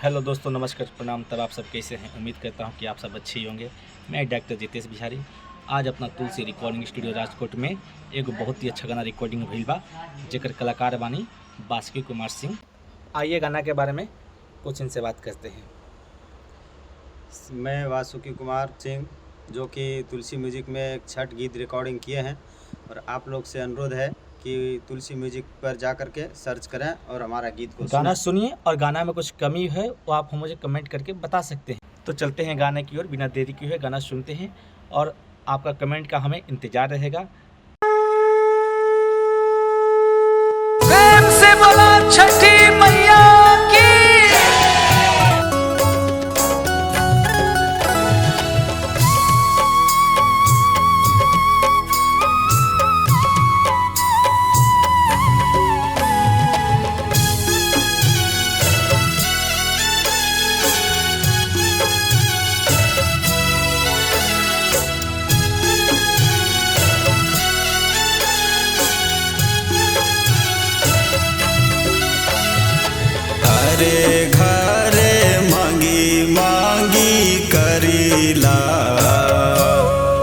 Hello दोस्तों, नमस्कार, प्रणाम। तब आप सब कैसे हैं? उम्मीद करता हूं कि आप सब अच्छे ही होंगे। मैं डॉक्टर जितेश बिहारी आज अपना तुलसी रिकॉर्डिंग स्टूडियो राजकोट में एगो बहुत ही अच्छा गाना रिकॉर्डिंग भइल बा, जेकर कलाकार बानी बासुकी कुमार सिंह। आइए गाना के बारे में कुछ इनसे बात करते हैं। मैं बासुकी कुमार सिंह जो कि तुलसी म्यूजिक में एक छठ गीत रिकॉर्डिंग किए हैं और आप लोग से अनुरोध है कि तुलसी म्यूजिक पर जा कर के सर्च करें और हमारा गीत को गाना सुनिए और गाना में कुछ कमी है वो आप मुझे कमेंट करके बता सकते हैं। तो चलते हैं गाने की ओर, बिना देरी किए हुए गाना सुनते हैं और आपका कमेंट का हमें इंतजार रहेगा। प्रेम से बोला छठी मैया की। घरे घरे मांगी मांगी करीला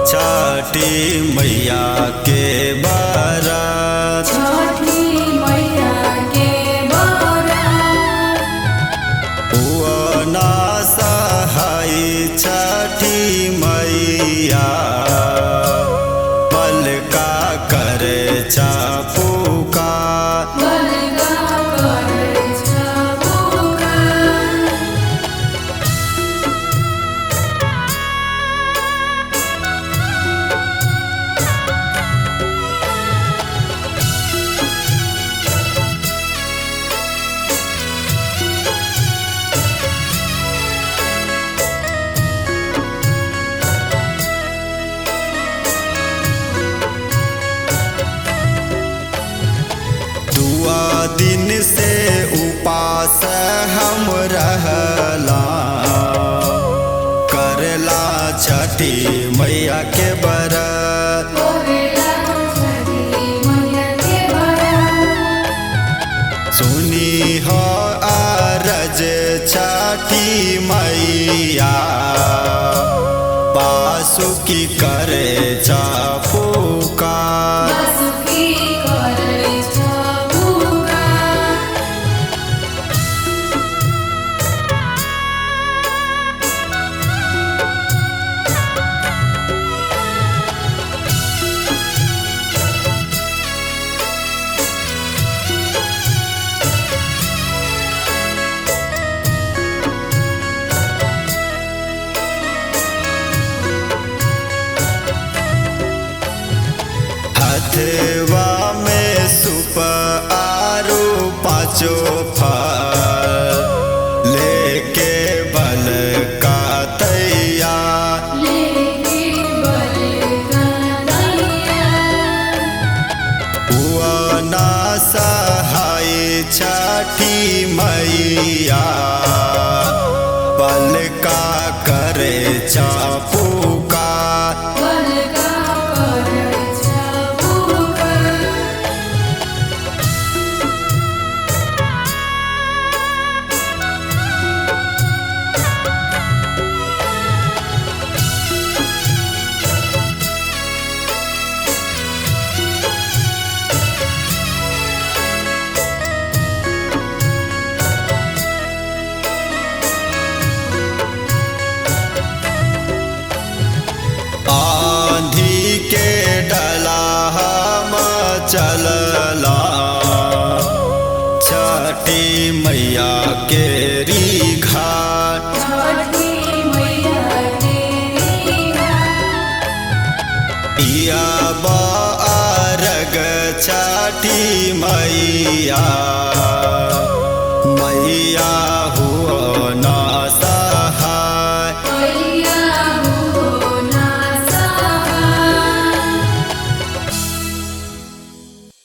छठी मैया के बारात। छठी मैया के बारात हुआ ना सहाय छठी मैया पलका करे चापुका। बलगा करे छबुका दुआ दिन से उपास हम रहला करला छठी मैया के बरत। कोरेला छठी मैया के बारात सुनी हो अरज छठी मैया बासुकी करे चापुका। बासुकी करे छबुका हथवा में सुप आरू पाँचो फल लेके बल का तैयार। लेके बलगा दैया हुआ ना सहाय छठी मैया बल का करे चापुका। बलगा करे छबुका आंधी के डला हम चलला छठी मैया के री घाट। छठी मैया के बारात इया बारग छठी मैया मैया